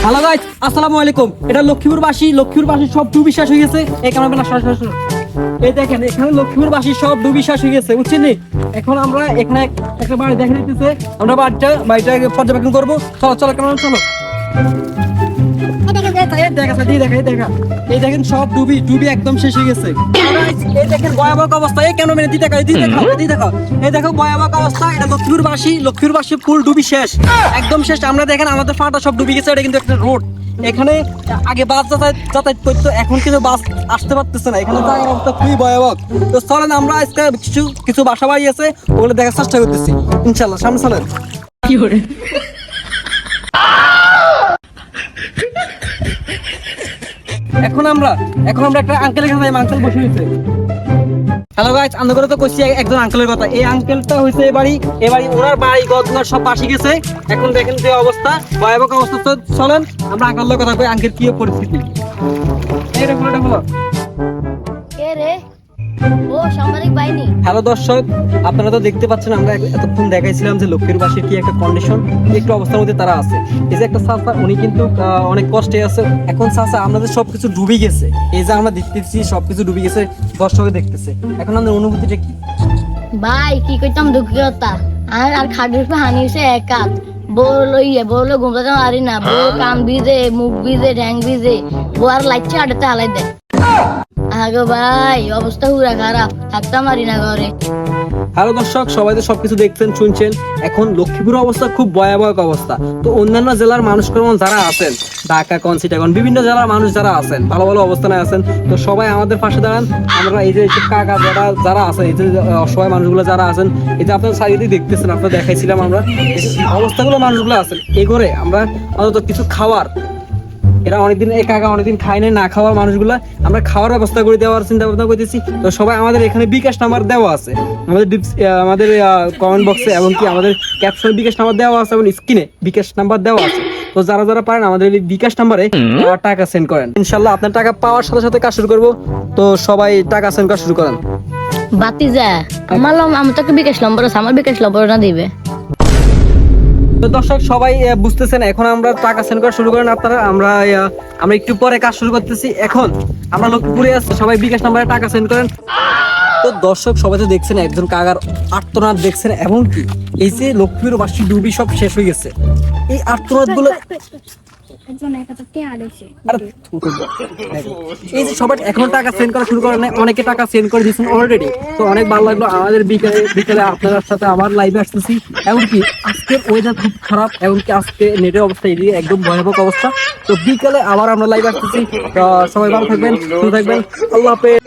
Hello guys, আসসালামু আলাইকুম। এটা লক্ষ্মীপুরবাসী সব ডুবি শেষ হয়ে গেছে। এই ক্যামেরা এই দেখেন, এখানে লক্ষ্মীপুরবাসী সব ডুবি শেষ হয়ে গেছে, বুঝছেন? এখন আমরা এখানে একটা বাড়ি দেখে নিতেছে, আমরা বাড়িটা পর্যবেক্ষণ করবো। চলো চলো ক্যামেরা চলো। এই দেখেন সব ডুবি একদম শেষ হয়ে গেছে। এই দেখেন ভয়াবহ অবস্থা। এই কেন মেনে দেখো এই দেখো ভয়াবহ অবস্থা। এটা লক্ষ্মীপুরবাসী ফুল ডুবি শেষ, একদম শেষ। আমরা দেখেন আমাদের ফাটা সব ডুবি গেছে। এটা কিন্তু একটা রোড, এখানে আগে বাস যাতায়াত করতো, এখন কিন্তু বাস আসতে পারতেছে না। এখানে জায়গার অবস্থা খুবই ভয়াবহ। তো চলেন আমরা আজকে কিছু বাসা বাড়ি আছে ওগুলো দেখার চেষ্টা করতেছি, ইনশাল্লাহ। সামনে চলেন। কি করে এখন আমরা একটা আঙ্কেলের কাছে যাই। আঙ্কেল বসে হয়েছে। হ্যালো গাইস, আমরা তো কইছি একজন আঙ্কেলের কথা। এই আঙ্কেলটা হইছে এই বাড়ি ওনার বাড়ি গদনার সব পাশে গেছে। এখন দেখেন যে অবস্থা, ভয়াবহ অবস্থা। তো চলেন আমরা আঙ্কেলের কথা কই, আঙ্কেল কি পরিস্থিতি। এটা হলো কে রে? ও সামরিক বাহিনী। হ্যালো দর্শক, আপনারা তো দেখতে পাচ্ছেন আমরা এতক্ষণ দেখাইছিলাম যে লক্ষ্মীপুরবাসীর কি একটা কন্ডিশন, একটু অবস্থার মধ্যে তারা আছে। এই যে একটা চাচা, উনি কিন্তু অনেক কষ্টে আছে। এখন চাচা আমাদের সবকিছু ডুবে গেছে, এই যে আমরা দেখতেছি সবকিছু ডুবে গেছে, দর্শকে দেখতেছে। এখন আমাদের অনুভূতিটা কি? ভাই কি কইতাম, দুঃখী কথা। আর খাটের উপর হানি হইছে এক কাত। বউলো ঘুমতে পারি না। বউ কান ভিজে, মুখ ভিজে, ঠ্যাং ভিজে। বউ আর লাইচ্ছে হাঁটাতে হালাই দেয়। আগো ভাই অবস্থা পুরা খারাপ, থাকতাম পারি না ঘরে। হ্যালো দর্শক, সবাই তো সবকিছু দেখছেন শুনছেন। এখন লক্ষ্মীপুর অবস্থা খুব ভয়াবহ অবস্থা। তো অন্যান্য জেলার মানুষ যারা আছেন, ঢাকা, চিটাগং, বিভিন্ন জেলার মানুষ যারা আছেন, ভালো ভালো অবস্থানে আছেন, তো সবাই আমাদের পাশে দাঁড়ান। আমরা এই যে কাকা যারা আছেন, এই যে অসহায় মানুষগুলো যারা আছেন, এই যে আপনার সাইডে দেখতেছেন, আপনারা দেখাইছিলাম আমরা অবস্থাগুলো মানুষগুলো আছেন। এই করে আমরা অন্তত কিছু খাওয়ার, এরা অনেকদিন খায় না খাওয়ার মানুষগুলা আমরা খাওয়ার ব্যবস্থা করে দেওয়ার চিন্তা ভাবনা করতেছি। তো সবাই আমাদের এখানে বিকাশ নাম্বার দেওয়া আছে, আমাদের কমেন্ট বক্সে, এবং কি আমাদের ক্যাপশনে বিকাশ নাম্বার দেওয়া আছে, এবং স্ক্রিনে বিকাশ নাম্বার দেওয়া আছে। তো যারা পারেন আমাদের এই বিকাশ নাম্বারে টাকা সেন্ড করেন, ইনশাল্লাহ আপনার টাকা পাওয়ার সাথে সাথে কাজ শুরু করবো। তো সবাই টাকা সেন্ড করা শুরু করেন। বাতিজা আমার তো বিকাশ নম্বর আছে, আমার বিকাশ নম্বর না দিবে। তো দর্শক সবাই বুঝতেছেন, এখন আমরা টাকা সেন্ড করা শুরু করেন আপনারা। আমরা একটু পরে কাজ শুরু করতেছি। এখন আমরা লক্ষ্মীপুরে আসছি, সবাই বিকাশ নাম্বারে টাকা সেন্ড করেন। তো দর্শক সবাই তো দেখছেন একজন কাকার আর্তনাদ দেখছেন, এবং কি এই যে লক্ষ্মীপুরবাসী ডুবি সব শেষ হয়ে গেছে, এই আর্তনাদ গুলো এই যে সবাই এখন টাকা সেন্ড করা শুরু করেন, অনেকে টাকা সেন্ড করে দিয়েছেন অলরেডি। তো অনেক ভালো লাগলো। আমাদের বিকেলে আপনার সাথে আবার লাইভে আসতেছি। এমনকি আজকের ওয়েদার খুব খারাপ, এমনকি আজকে নেটের অবস্থা এদিকে একদম ভয়াবহ অবস্থা। তো বিকেলে আবার আমরা লাইভে আসতেছি। তো সবাই ভালো থাকবেন, সুস্থ থাকবেন। আল্লাহ হাফেজ।